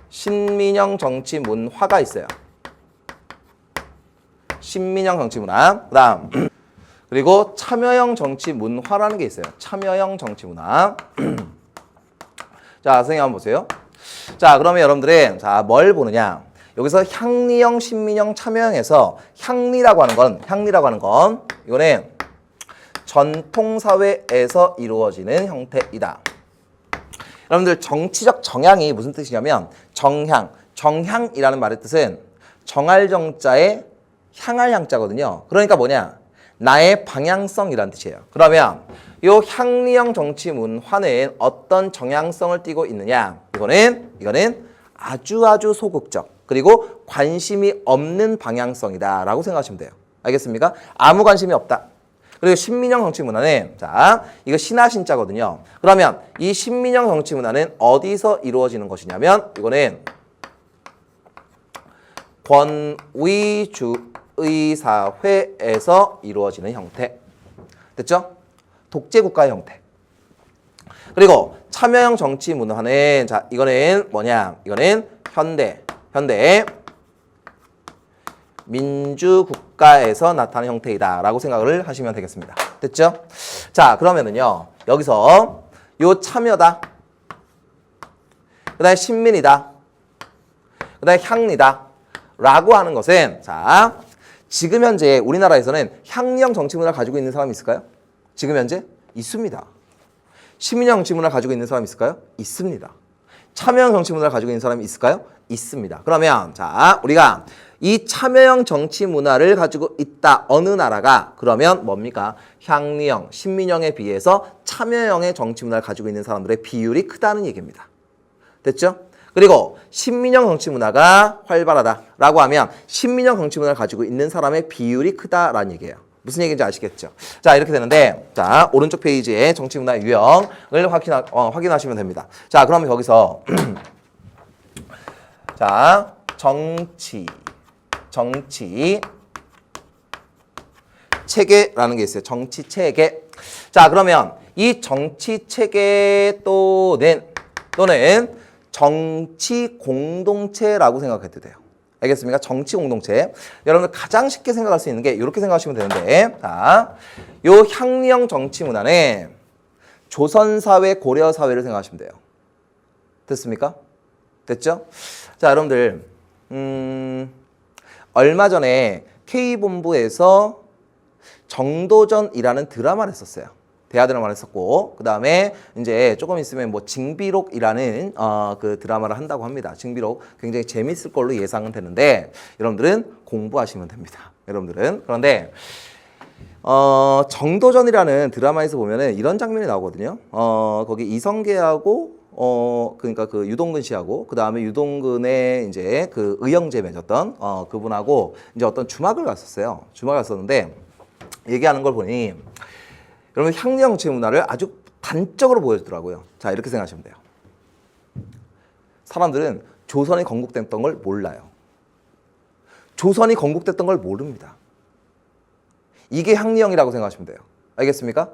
Speaker 1: 신민형 정치 문화가 있어요. 신민형 정치 문화. 그 다음. 그리고 참여형 정치 문화라는 게 있어요. 참여형 정치 문화. 자, 선생님 한번 보세요. 자, 그러면 여러분들은 자, 뭘 보느냐? 여기서 향리형, 신민형, 참여형에서 향리라고 하는 건 이거는 전통사회에서 이루어지는 형태이다. 여러분들 정치적 정향이 무슨 뜻이냐면 정향이라는 말의 뜻은 정할 정자에 향할 향자거든요. 그러니까 뭐냐? 나의 방향성이란 뜻이에요. 그러면 이 향리형 정치 문화는 어떤 정향성을 띠고 있느냐? 이거는 아주 소극적 그리고 관심이 없는 방향성이다 라고 생각하시면 돼요. 알겠습니까? 아무 관심이 없다. 그리고 신민형 정치 문화는 자, 이거 신하신자거든요. 그러면 이 신민형 정치 문화는 어디서 이루어지는 것이냐면 이거는 권위주의 사회에서 이루어지는 형태. 됐죠? 독재국가의 형태. 그리고 참여형 정치 문화는 자, 이거는 뭐냐? 이거는 현대 민주국가에서 나타나는 형태이다 라고 생각을 하시면 되겠습니다. 됐죠? 자, 그러면은요, 여기서 요 참여다, 그 다음에 신민이다, 그 다음에 향리다 라고 하는 것은 자, 지금 현재 우리나라에서는 향리형 정치 문화를 가지고 있는 사람이 있을까요? 지금 현재? 있습니다. 신민형 정치 문화를 가지고 있는 사람이 있을까요? 있습니다. 참여형 정치 문화를 가지고 있는 사람이 있을까요? 있습니다. 그러면 자, 우리가 이 참여형 정치 문화를 가지고 있다 어느 나라가 그러면 뭡니까? 향리형, 신민형에 비해서 참여형의 정치 문화를 가지고 있는 사람들의 비율이 크다는 얘기입니다. 됐죠? 그리고 신민형 정치 문화가 활발하다라고 하면 신민형 정치 문화를 가지고 있는 사람의 비율이 크다라는 얘기예요. 무슨 얘기인지 아시겠죠? 자, 이렇게 되는데 자, 오른쪽 페이지에 정치 문화의 유형을 확인하시면 됩니다. 자, 그러면 여기서 자, 정치 체계라는 게 있어요. 정치 체계. 자, 그러면 이 정치 체계 또는 정치 공동체라고 생각해도 돼요. 알겠습니까? 정치 공동체. 여러분들 가장 쉽게 생각할 수 있는 게 이렇게 생각하시면 되는데, 자, 요 향리형 정치 문화는 조선사회, 고려사회를 생각하시면 돼요. 됐습니까? 됐죠? 자, 여러분들, 얼마 전에 K본부에서 정도전이라는 드라마를 했었어요. 대하 드라마를 했었고, 그 다음에 이제 조금 있으면 뭐 징비록이라는 그 드라마를 한다고 합니다. 징비록 굉장히 재밌을 걸로 예상은 되는데, 여러분들은 공부하시면 됩니다. 여러분들은. 그런데, 정도전이라는 드라마에서 보면은 이런 장면이 나오거든요. 거기 이성계하고, 그러니까 그 유동근 씨하고, 그 다음에 유동근의 이제 그 의형제 맺었던, 그분하고 이제 어떤 주막을 갔었어요. 주막을 갔었는데, 얘기하는 걸 보니, 여러분 향리형 정치 문화를 아주 단적으로 보여주더라고요. 자, 이렇게 생각하시면 돼요. 사람들은 조선이 건국됐던 걸 몰라요. 조선이 건국됐던 걸 모릅니다. 이게 향리형이라고 생각하시면 돼요. 알겠습니까?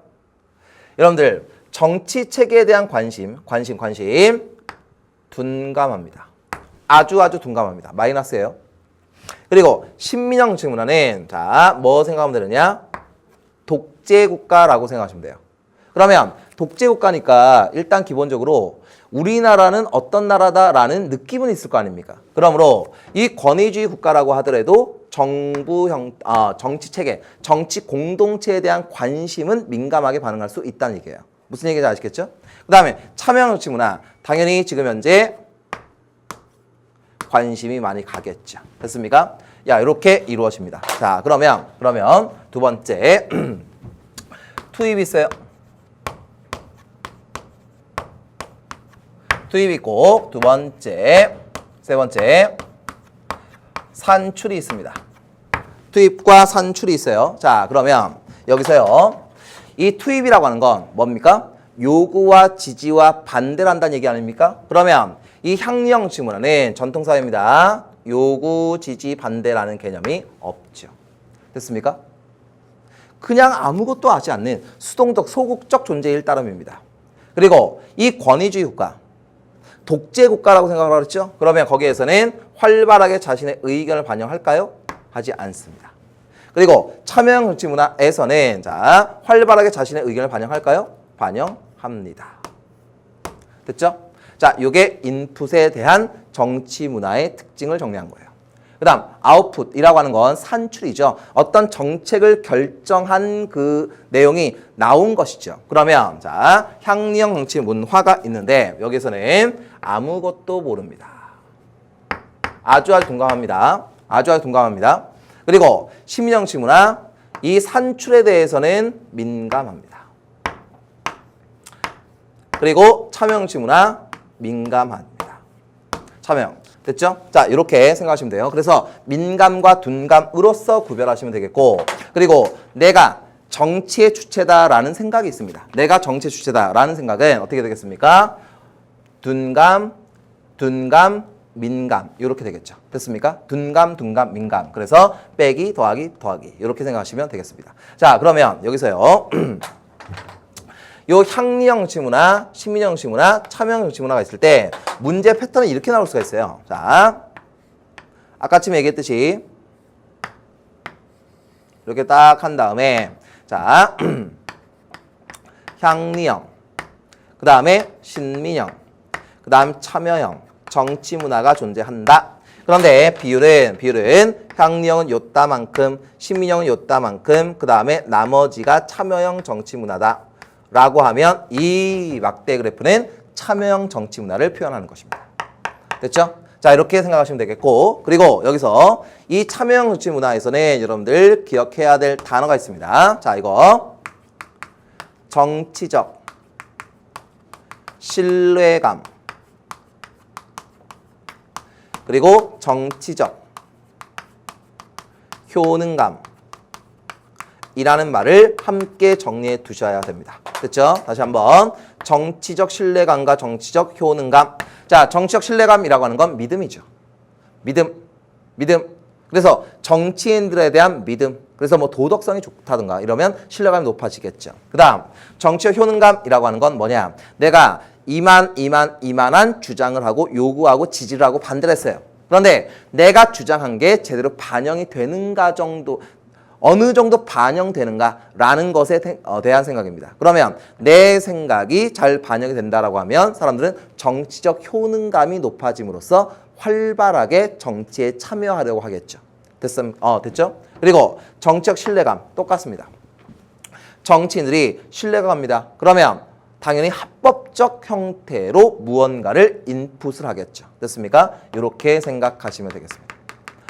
Speaker 1: 여러분들 정치 체계에 대한 관심 둔감합니다. 아주 둔감합니다. 마이너스예요. 그리고 신민형 정치 문화는 자, 뭐 생각하면 되느냐? 독재국가라고 생각하시면 돼요. 그러면 독재국가니까 일단 기본적으로 우리나라는 어떤 나라다라는 느낌은 있을 거 아닙니까? 그러므로 이 권위주의 국가라고 하더라도 정부형, 정치체계, 정치 공동체에 대한 관심은 민감하게 반응할 수 있다는 얘기예요. 무슨 얘기인지 아시겠죠? 그 다음에 참여형 정치 문화, 당연히 지금 현재 관심이 많이 가겠죠. 됐습니까? 야, 이렇게 이루어집니다. 자, 그러면 두 번째 투입이 있어요. 투입이 있고 두 번째, 세 번째 산출이 있습니다. 투입과 산출이 있어요. 자, 그러면 여기서요. 이 투입이라고 하는 건 뭡니까? 요구와 지지와 반대를 한다는 얘기 아닙니까? 그러면 이 향리형 정치 문화는 전통사회입니다. 요구, 지지, 반대라는 개념이 없죠. 됐습니까? 그냥 아무것도 하지 않는 수동적, 소극적 존재일 따름입니다. 그리고 이 권위주의 국가, 독재 국가라고 생각을 하겠죠? 그러면 거기에서는 활발하게 자신의 의견을 반영할까요? 하지 않습니다. 그리고 참여형 정치 문화에서는 자, 활발하게 자신의 의견을 반영할까요? 반영합니다. 됐죠? 자, 요게 인풋에 대한 정치 문화의 특징을 정리한 거예요. 그 다음 아웃풋이라고 하는 건 산출이죠. 어떤 정책을 결정한 그 내용이 나온 것이죠. 그러면 자, 향리형 정치 문화가 있는데 여기서는 아무것도 모릅니다. 아주 동감합니다. 아주 동감합니다. 그리고 심리형 정치 문화, 이 산출에 대해서는 민감합니다. 그리고 참여형 정치 문화 민감합니다. 참여형. 됐죠? 자, 이렇게 생각하시면 돼요. 그래서 민감과 둔감으로서 구별하시면 되겠고, 그리고 내가 정치의 주체다라는 생각이 있습니다. 내가 정치의 주체다라는 생각은 어떻게 되겠습니까? 둔감, 민감 이렇게 되겠죠. 됐습니까? 둔감, 민감. 그래서 빼기, 더하기 이렇게 생각하시면 되겠습니다. 자, 그러면 여기서요. 요 향리형 정치 문화, 심리형 정치 문화, 참여형 정치 문화가 있을 때 문제 패턴이 이렇게 나올 수가 있어요. 자, 아까쯤 얘기했듯이 이렇게 딱 한 다음에 자, 향리형, 그 다음에 심리형, 그 다음 참여형 정치 문화가 존재한다. 그런데 비율은 향리형은 요따만큼, 심리형은 요따만큼, 그 다음에 나머지가 참여형 정치 문화다. 라고 하면 이 막대 그래프는 참여형 정치 문화를 표현하는 것입니다. 됐죠? 자, 이렇게 생각하시면 되겠고, 그리고 여기서 이 참여형 정치 문화에서는 여러분들 기억해야 될 단어가 있습니다. 자, 이거 정치적 신뢰감, 그리고 정치적 효능감 이라는 말을 함께 정리해 두셔야 됩니다. 됐죠? 다시 한번 정치적 신뢰감과 정치적 효능감. 자, 정치적 신뢰감이라고 하는 건 믿음이죠. 믿음. 그래서 정치인들에 대한 믿음. 그래서 뭐 도덕성이 좋다든가 이러면 신뢰감이 높아지겠죠. 그 다음 정치적 효능감이라고 하는 건 뭐냐? 내가 이만한 주장을 하고 요구하고 지지를 하고 반대를 했어요. 그런데 내가 주장한 게 제대로 반영이 되는가 정도, 어느 정도 반영되는가라는 것에 대한 생각입니다. 그러면 내 생각이 잘 반영이 된다라고 하면 사람들은 정치적 효능감이 높아짐으로써 활발하게 정치에 참여하려고 하겠죠. 됐죠? 그리고 정치적 신뢰감 똑같습니다. 정치인들이 신뢰가 갑니다. 그러면 당연히 합법적 형태로 무언가를 인풋을 하겠죠. 됐습니까? 이렇게 생각하시면 되겠습니다.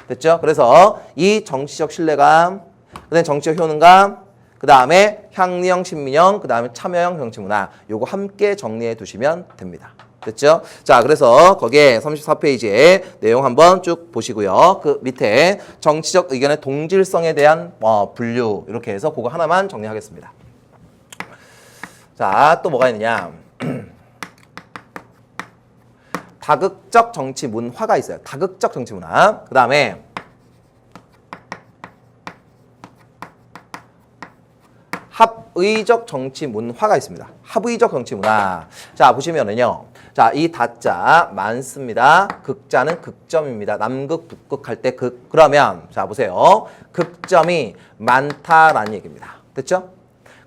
Speaker 1: 됐죠? 그래서 이 정치적 신뢰감, 그다음에 정치적 효능감, 그 다음에 향리형, 심리형, 그 다음에 참여형 정치 문화, 요거 함께 정리해 두시면 됩니다. 됐죠? 자, 그래서 거기에 34페이지에 내용 한번 쭉 보시고요. 그 밑에 정치적 의견의 동질성에 대한 분류 이렇게 해서 그거 하나만 정리하겠습니다. 자, 또 뭐가 있느냐? 다극적 정치 문화가 있어요. 다극적 정치 문화. 그 다음에 합의적 정치 문화가 있습니다. 합의적 정치 문화. 자, 보시면은요. 자, 이 다자 많습니다. 극자는 극점입니다. 남극, 북극 할 때 극. 그러면 자, 보세요. 극점이 많다라는 얘기입니다. 됐죠?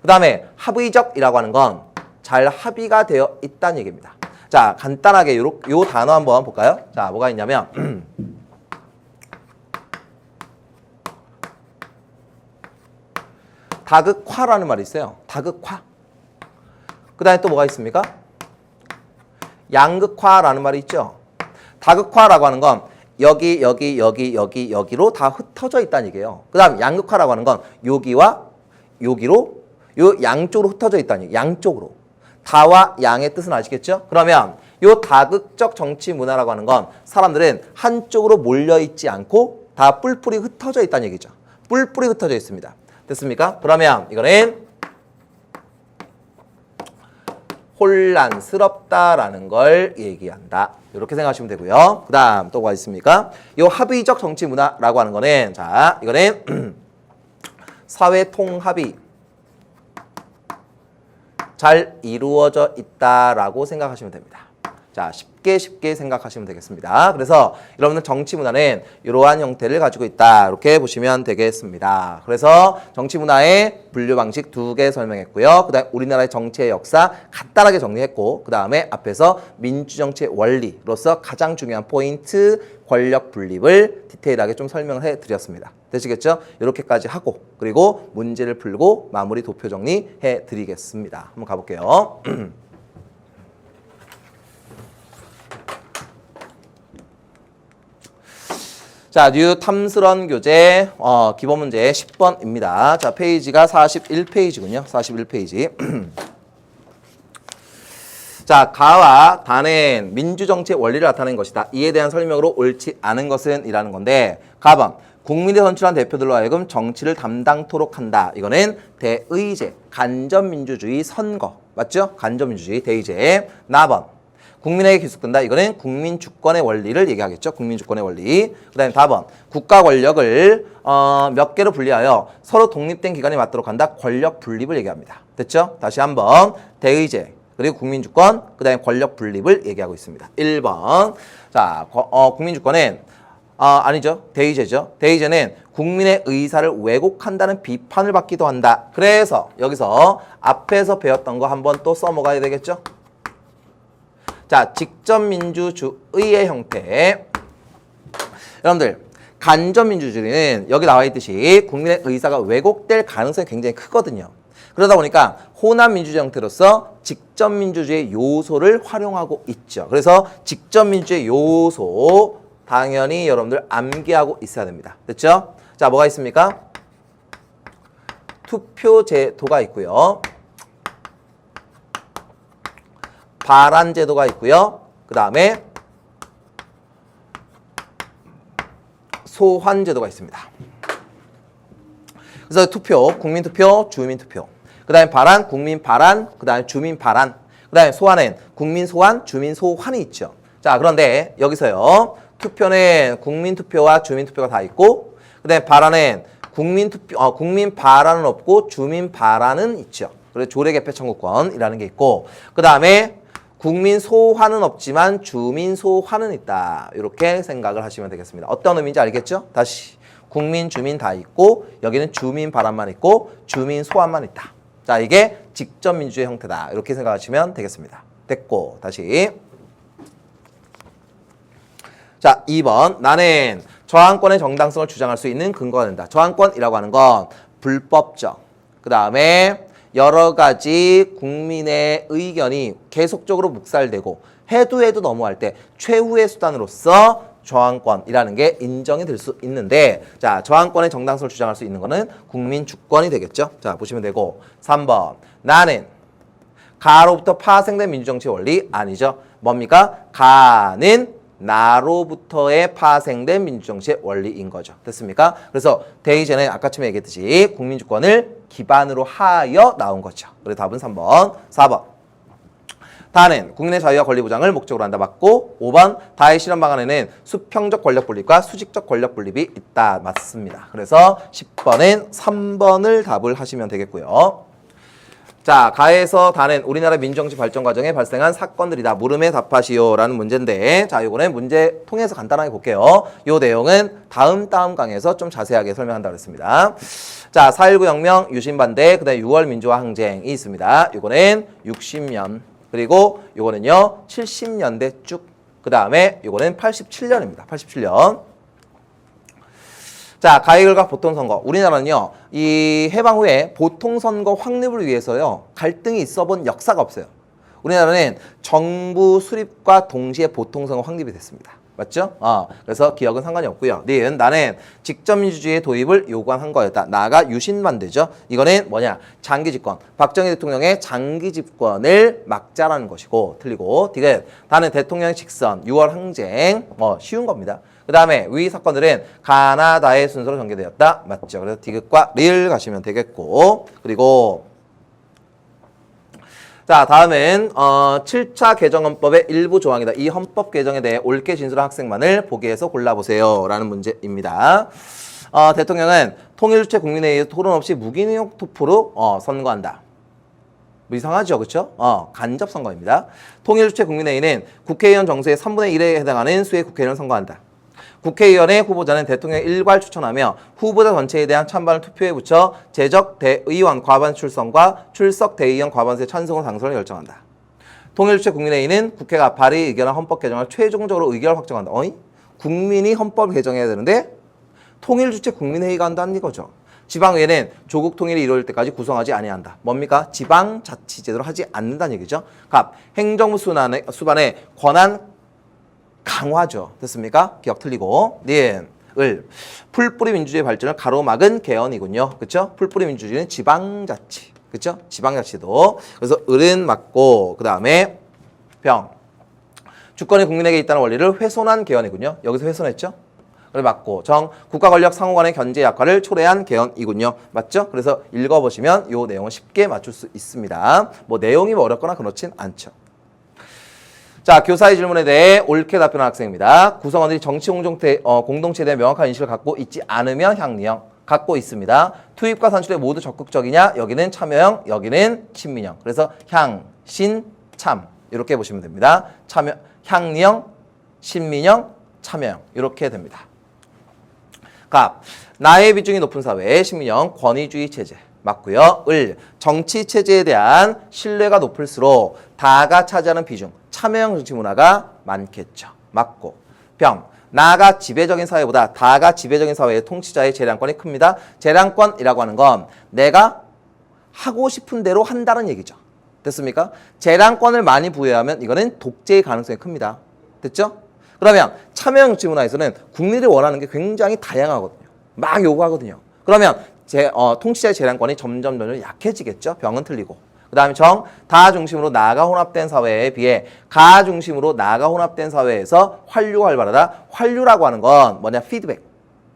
Speaker 1: 그 다음에 합의적이라고 하는 건 잘 합의가 되어 있다는 얘기입니다. 자, 간단하게 요 단어 한번 볼까요? 자, 뭐가 있냐면 다극화라는 말이 있어요. 다극화. 그 다음에 또 뭐가 있습니까? 양극화라는 말이 있죠. 다극화라고 하는 건 여기로 다 흩어져 있다는 얘기예요. 그 다음 양극화라고 하는 건 여기와 여기로 요 양쪽으로 흩어져 있다는 얘기예요. 양쪽으로. 다와 양의 뜻은 아시겠죠? 그러면 요 다극적 정치 문화라고 하는 건 사람들은 한쪽으로 몰려있지 않고 다 뿔뿔이 흩어져 있다는 얘기죠. 뿔뿔이 흩어져 있습니다. 됐습니까? 그러면 이거는 혼란스럽다라는 걸 얘기한다. 이렇게 생각하시면 되고요. 그 다음 또 뭐가 있습니까? 이 합의적 정치 문화라고 하는 거는 자 이거는 사회 통합이 잘 이루어져 있다라고 생각하시면 됩니다. 자, 쉽게 생각하시면 되겠습니다. 그래서 여러분들 정치 문화는 이러한 형태를 가지고 있다. 이렇게 보시면 되겠습니다. 그래서 정치 문화의 분류 방식 2개 설명했고요. 그 다음에 우리나라의 정치의 역사 간단하게 정리했고 그 다음에 앞에서 민주정치의 원리로서 가장 중요한 포인트 권력 분립을 디테일하게 좀 설명을 해드렸습니다. 되시겠죠? 이렇게까지 하고 그리고 문제를 풀고 마무리 도표 정리해 드리겠습니다. 한번 가볼게요. 자, 뉴 탐스런 교재 기본 문제 10번입니다. 자, 페이지가 41페이지군요. 41페이지. 자, 가와 다는 민주정치의 원리를 나타낸 것이다. 이에 대한 설명으로 옳지 않은 것은 이라는 건데 가번 국민의 선출한 대표들로 하여금 정치를 담당토록 한다. 이거는 대의제, 간접민주주의 선거. 맞죠? 간접민주주의, 대의제. 나번 국민에게 기속된다. 이거는 국민주권의 원리를 얘기하겠죠. 국민주권의 원리. 그 다음에 다번 국가 권력을 몇 개로 분리하여 서로 독립된 기관이 맡도록 한다. 권력 분립을 얘기합니다. 됐죠? 다시 한번 대의제 그리고 국민주권 그 다음에 권력 분립을 얘기하고 있습니다. 1번 자 국민주권은 아니죠. 대의제죠. 대의제는 국민의 의사를 왜곡한다는 비판을 받기도 한다. 그래서 여기서 앞에서 배웠던 거 한번 또 써먹어야 되겠죠. 자, 직접민주주의의 형태. 여러분들, 간접민주주의는 여기 나와 있듯이 국민의 의사가 왜곡될 가능성이 굉장히 크거든요. 그러다 보니까 호남민주주의 형태로서 직접민주주의 요소를 활용하고 있죠. 그래서 직접민주주의 요소 당연히 여러분들 암기하고 있어야 됩니다. 됐죠? 자, 뭐가 있습니까? 투표제도가 있고요. 발안제도가 있고요. 그 다음에 소환제도가 있습니다. 그래서 투표, 국민투표, 주민투표. 그 다음에 발안, 국민발안, 그 다음에 주민발안. 그 다음에 소환은 국민소환, 주민소환이 있죠. 자, 그런데 여기서요. 투표는 국민투표와 주민투표가 다 있고 그 다음에 발안은 국민발안은 없고 주민발안은 있죠. 그래서 조례개표 청구권이라는 게 있고 그 다음에 국민 소환은 없지만 주민 소환은 있다. 이렇게 생각을 하시면 되겠습니다. 어떤 의미인지 알겠죠? 다시 국민, 주민 다 있고 여기는 주민 발안만 있고 주민 소환만 있다. 자, 이게 직접 민주주의 형태다. 이렇게 생각하시면 되겠습니다. 됐고 다시 자, 2번 나는 저항권의 정당성을 주장할 수 있는 근거가 된다. 저항권이라고 하는 건 불법적. 그 다음에 여러 가지 국민의 의견이 계속적으로 묵살되고 해도 너무할 때 최후의 수단으로서 저항권이라는 게 인정이 될 수 있는데 자 저항권의 정당성을 주장할 수 있는 거는 국민주권이 되겠죠. 자 보시면 되고 3번 나는 가로부터 파생된 민주정치 원리 아니죠. 뭡니까? 가는 나로부터의 파생된 민주정치의 원리인 거죠. 됐습니까? 그래서 대의제는 아까 처음에 얘기했듯이 국민주권을 기반으로 하여 나온 거죠. 그래서 답은 3번, 4번. 다는 국민의 자유와 권리 보장을 목적으로 한다. 맞고 5번 다의 실현 방안에는 수평적 권력 분립과 수직적 권력 분립이 있다. 맞습니다. 그래서 10번은 3번을 답을 하시면 되겠고요. 자, 가에서 다는 우리나라 민주정치 발전 과정에 발생한 사건들이다. 물음에 답하시오라는 문제인데 자, 요거는 문제 통해서 간단하게 볼게요. 요 내용은 다음 강에서 좀 자세하게 설명한다고 했습니다. 자, 4.19 혁명, 유신반대, 그 다음에 6월 민주화 항쟁이 있습니다. 요거는 60년, 그리고 요거는요 70년대 쭉, 그 다음에 요거는 87년입니다. 87년. 자, 가해 결과 보통선거. 우리나라는요, 이 해방 후에 보통선거 확립을 위해서요, 갈등이 있어 본 역사가 없어요. 우리나라는 정부 수립과 동시에 보통선거 확립이 됐습니다. 맞죠? 그래서 기억은 상관이 없고요. 니은 나는 직접민주주의의 도입을 요구한 거였다. 나아가 유신반대죠. 이거는 뭐냐? 장기집권. 박정희 대통령의 장기집권을 막자라는 것이고 틀리고 디귿 나는 대통령의 직선, 6월 항쟁 쉬운 겁니다. 그 다음에 위 사건들은 가나다의 순서로 전개되었다. 맞죠? 그래서 디귿과 리을 가시면 되겠고 그리고 자, 다음은 7차 개정헌법의 일부 조항이다. 이 헌법 개정에 대해 옳게 진술한 학생만을 보기에서 골라보세요. 라는 문제입니다. 대통령은 통일주체 국민회의에서 토론 없이 무기징역 투표로 선거한다. 뭐 이상하죠, 그렇죠? 간접 선거입니다. 통일주체 국민회의는 국회의원 정수의 3분의 1에 해당하는 수의 국회의원을 선거한다. 국회의원의 후보자는 대통령이 일괄 추천하며 후보자 전체에 대한 찬반을 투표에 붙여 재적 대의원 과반 출석과 출석 대의원 과반수의 찬성을 당선을 결정한다. 통일주체 국민회의는 국회가 발의 의결한 헌법 개정을 최종적으로 의결 확정한다. 국민이 헌법을 개정해야 되는데 통일주체 국민회의가 한다는 이거죠. 지방의회는 조국 통일이 이루어질 때까지 구성하지 아니한다. 뭡니까? 지방자치제도를 하지 않는다는 얘기죠. 갑, 행정부 수반의 권한 강화죠. 됐습니까? 기억 틀리고. 을, 풀뿌리 민주주의 발전을 가로막은 개헌이군요. 그쵸? 풀뿌리 민주주의는 지방자치. 그쵸? 지방자치도. 그래서 을은 맞고, 그 다음에 병. 주권이 국민에게 있다는 원리를 훼손한 개헌이군요. 여기서 훼손했죠? 그래 맞고. 정, 국가 권력 상호 간의 견제 역할을 초래한 개헌이군요. 맞죠? 그래서 읽어보시면 요 내용을 쉽게 맞출 수 있습니다. 뭐 내용이 어렵거나 그렇진 않죠. 자, 교사의 질문에 대해 옳게 답변한 학생입니다. 구성원들이 정치 공동체에 대한 명확한 인식을 갖고 있지 않으면 향리형, 갖고 있습니다. 투입과 산출에 모두 적극적이냐? 여기는 참여형, 여기는 친민형. 그래서 향, 신, 참 이렇게 보시면 됩니다. 참여, 향리형, 신민형, 참여형 이렇게 됩니다. 갑, 나의 비중이 높은 사회, 신민형, 권위주의 체제. 맞고요. 을, 정치 체제에 대한 신뢰가 높을수록 다가 차지하는 비중, 참여형 정치 문화가 많겠죠. 맞고. 병, 나가 지배적인 사회보다 다가 지배적인 사회의 통치자의 재량권이 큽니다. 재량권이라고 하는 건 내가 하고 싶은 대로 한다는 얘기죠. 됐습니까? 재량권을 많이 부여하면 이거는 독재의 가능성이 큽니다. 됐죠? 그러면 참여형 정치 문화에서는 국민들이 원하는 게 굉장히 다양하거든요. 막 요구하거든요. 그러면 통치자의 재량권이 점점 약해지겠죠. 병은 틀리고. 그 다음에 정, 다 중심으로 나가 혼합된 사회에 비해 가 중심으로 나가 혼합된 사회에서 환류가 활발하다. 환류라고 하는 건 뭐냐? 피드백.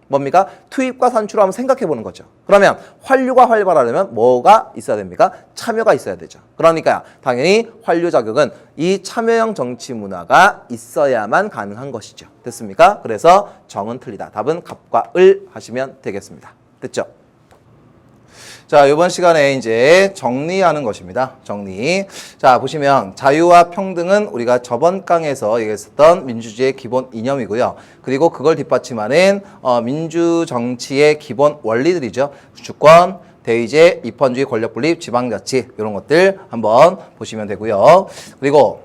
Speaker 1: 뭡니까? 투입과 산출을 한번 생각해 보는 거죠. 그러면 환류가 활발하려면 뭐가 있어야 됩니까? 참여가 있어야 되죠. 그러니까 당연히 환류 자격은 이 참여형 정치 문화가 있어야만 가능한 것이죠. 됐습니까? 그래서 정은 틀리다. 답은 갑과 을 하시면 되겠습니다. 됐죠? 자, 이번 시간에 이제 정리하는 것입니다. 정리. 자, 보시면 자유와 평등은 우리가 저번 강에서 얘기했었던 민주주의의 기본 이념이고요. 그리고 그걸 뒷받침하는 민주 정치의 기본 원리들이죠. 주권, 대의제, 입헌주의, 권력분립, 지방자치 이런 것들 한번 보시면 되고요. 그리고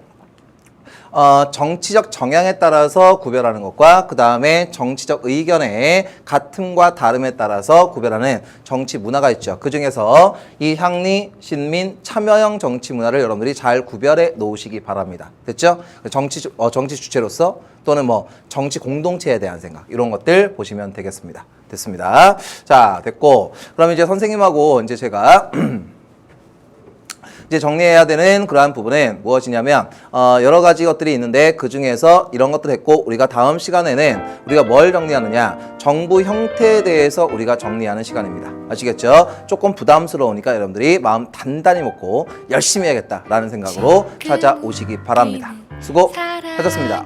Speaker 1: 정치적 정향에 따라서 구별하는 것과 그 다음에 정치적 의견의 같음과 다름에 따라서 구별하는 정치 문화가 있죠. 그 중에서 이 향리, 신민, 참여형 정치 문화를 여러분들이 잘 구별해 놓으시기 바랍니다. 됐죠? 정치 주체로서 또는 뭐 정치 공동체에 대한 생각 이런 것들 보시면 되겠습니다. 됐습니다. 자, 됐고 그럼 이제 선생님하고 이제 제가 이제 정리해야 되는 그러한 부분은 무엇이냐면 여러 가지 것들이 있는데 그 중에서 이런 것들 했고 우리가 다음 시간에는 우리가 뭘 정리하느냐 정부 형태에 대해서 우리가 정리하는 시간입니다. 아시겠죠? 조금 부담스러우니까 여러분들이 마음 단단히 먹고 열심히 해야겠다라는 생각으로 찾아오시기 바랍니다. 수고하셨습니다.